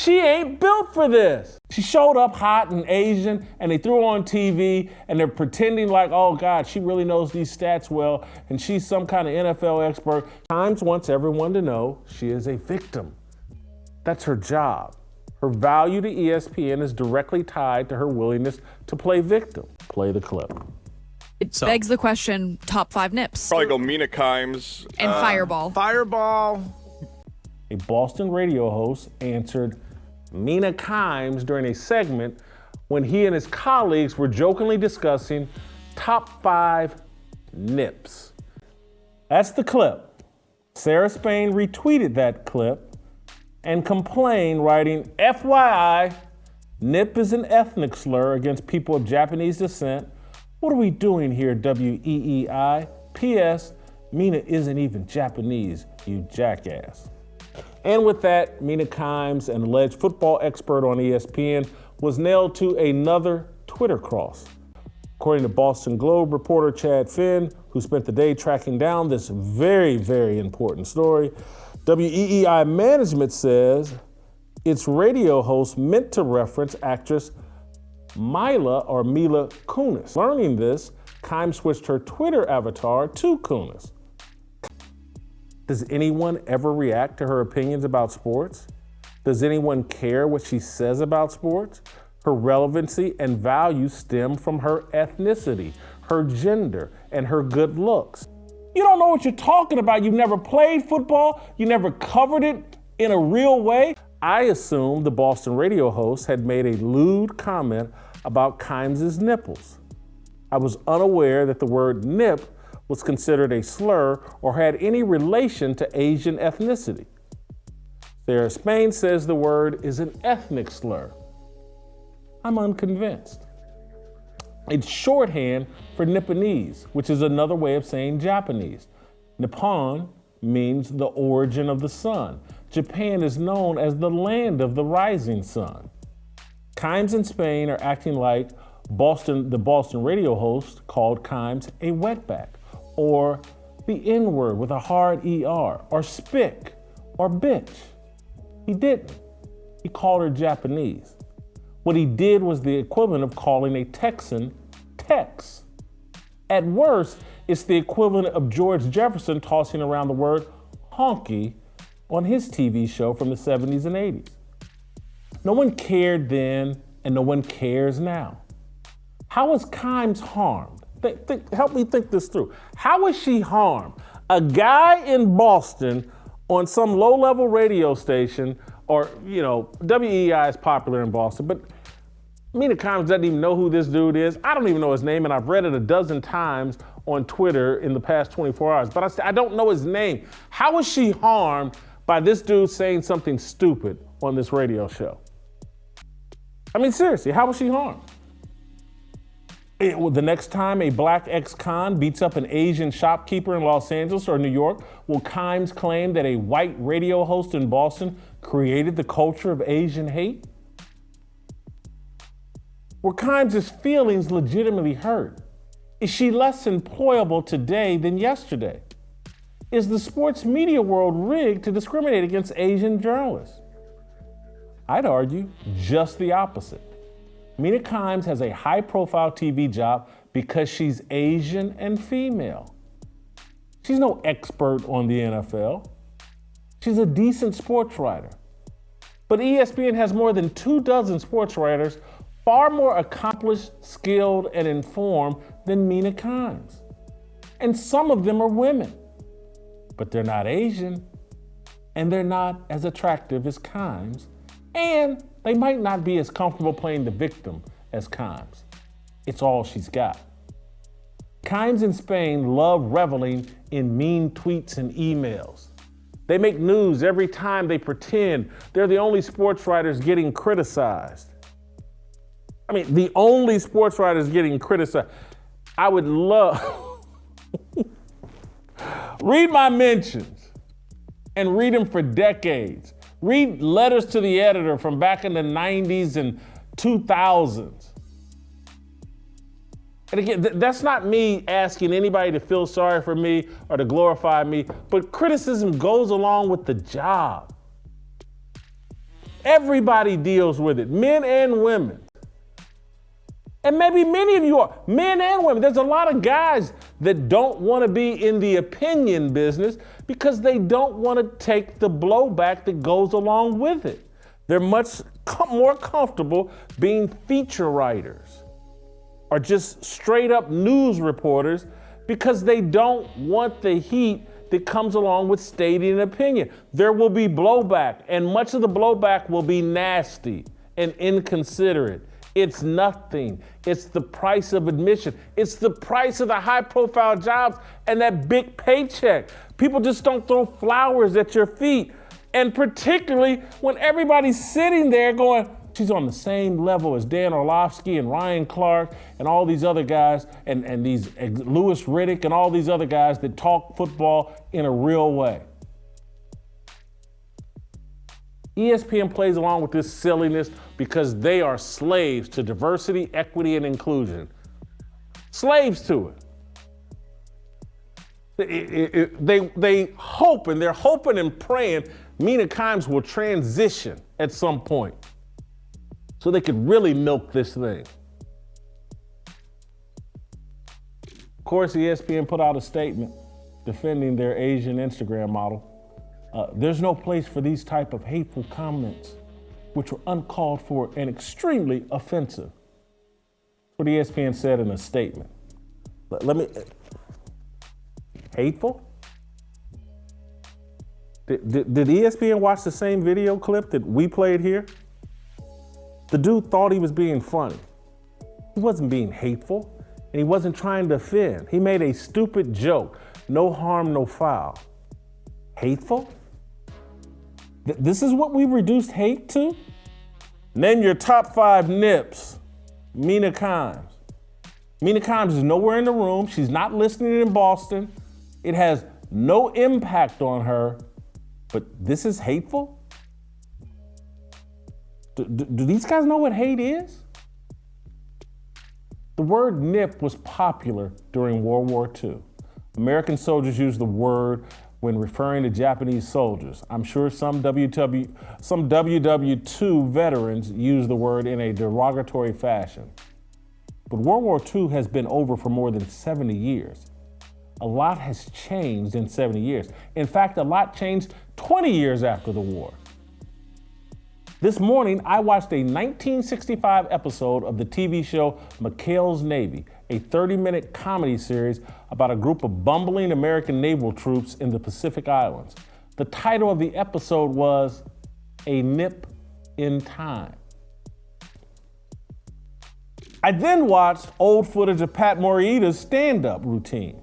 She ain't built for this. She showed up hot and Asian, and they threw her on TV, and they're pretending like, oh God, she really knows these stats well, and she's some kind of NFL expert. Times wants everyone to know she is a victim. That's her job. Her value to ESPN is directly tied to her willingness to play victim. Play the clip. It begs the question, top 5 nips. Probably go Mina Kimes. And Fireball. Fireball. A Boston radio host answered Mina Kimes during a segment when he and his colleagues were jokingly discussing top 5 nips. That's the clip. Sarah Spain retweeted that clip and complained, writing, FYI, nip is an ethnic slur against people of Japanese descent. What are we doing here, WEEI? P.S. Mina isn't even Japanese, you jackass. And with that, Mina Kimes, an alleged football expert on ESPN, was nailed to another Twitter cross. According to Boston Globe reporter Chad Finn, who spent the day tracking down this very, very important story, WEEI management says its radio host meant to reference actress Mila Kunis. Learning this, Kimes switched her Twitter avatar to Kunis. Does anyone ever react to her opinions about sports? Does anyone care what she says about sports? Her relevancy and value stem from her ethnicity, her gender, and her good looks. You don't know what you're talking about. You've never played football. You never covered it in a real way. I assumed the Boston radio host had made a lewd comment about Kimes' nipples. I was unaware that the word nip was considered a slur or had any relation to Asian ethnicity. Sarah Spain says the word is an ethnic slur. I'm unconvinced. It's shorthand for Nipponese, which is another way of saying Japanese. Nippon means the origin of the sun. Japan is known as the land of the rising sun. Kimes and Spain are acting like the Boston radio host called Kimes a wetback, or the N-word with a hard ER, or spick, or bitch. He didn't. He called her Japanese. What he did was the equivalent of calling a Texan Tex. At worst, it's the equivalent of George Jefferson tossing around the word honky on his TV show from the 70s and 80s. No one cared then, and no one cares now. How was Kimes harmed? Help me think this through. How was she harmed? A guy in Boston on some low-level radio station, or, WEI is popular in Boston, but Mina Kimes doesn't even know who this dude is. I don't even know his name, and I've read it a dozen times on Twitter in the past 24 hours, but I don't know his name. How was she harmed by this dude saying something stupid on this radio show? I mean, seriously, how was she harmed? The next time a black ex-con beats up an Asian shopkeeper in Los Angeles or New York, will Kimes claim that a white radio host in Boston created the culture of Asian hate? Were Kimes' feelings legitimately hurt? Is she less employable today than yesterday? Is the sports media world rigged to discriminate against Asian journalists? I'd argue just the opposite. Mina Kimes has a high-profile TV job because she's Asian and female. She's no expert on the NFL. She's a decent sports writer. But ESPN has more than 24 sports writers far more accomplished, skilled, and informed than Mina Kimes. And some of them are women. But they're not Asian, and they're not as attractive as Kimes, and they might not be as comfortable playing the victim as Kimes. It's all she's got. Kimes in Spain love reveling in mean tweets and emails. They make news every time they pretend they're the only sports writers getting criticized. I mean, the only sports writers getting criticized. I would love, read my mentions and read them for decades. Read letters to the editor from back in the 90s and 2000s. And again, that's not me asking anybody to feel sorry for me or to glorify me, but criticism goes along with the job. Everybody deals with it, men and women. And maybe many of you are, men and women. There's a lot of guys that don't want to be in the opinion business because they don't want to take the blowback that goes along with it. They're much more comfortable being feature writers or just straight up news reporters because they don't want the heat that comes along with stating an opinion. There will be blowback, and much of the blowback will be nasty and inconsiderate. It's nothing. It's the price of admission. It's the price of the high-profile jobs and that big paycheck. People just don't throw flowers at your feet. And particularly when everybody's sitting there going, she's on the same level as Dan Orlovsky and Ryan Clark and all these other guys and these Louis Riddick and all these other guys that talk football in a real way. ESPN plays along with this silliness because they are slaves to diversity, equity, and inclusion. Slaves to it. They hope, and they're hoping and praying Mina Kimes will transition at some point so they could really milk this thing. Of course, ESPN put out a statement defending their Asian Instagram model. There's no place for these type of hateful comments, which were uncalled for and extremely offensive. That's what ESPN said in a statement. Hateful? Did ESPN watch the same video clip that we played here? The dude thought he was being funny. He wasn't being hateful, and he wasn't trying to offend. He made a stupid joke. No harm, no foul. Hateful? This is what we reduced hate to? Name your top 5 nips. Mina Kimes. Mina Kimes is nowhere in the room. She's not listening in Boston. It has no impact on her, but this is hateful? Do these guys know what hate is? The word nip was popular during World War II. American soldiers used the word when referring to Japanese soldiers. I'm sure some WW2 veterans use the word in a derogatory fashion. But World War II has been over for more than 70 years. A lot has changed in 70 years. In fact, a lot changed 20 years after the war. This morning, I watched a 1965 episode of the TV show McHale's Navy, a 30-minute comedy series about a group of bumbling American naval troops in the Pacific Islands. The title of the episode was A Nip in Time. I then watched old footage of Pat Morita's stand-up routine.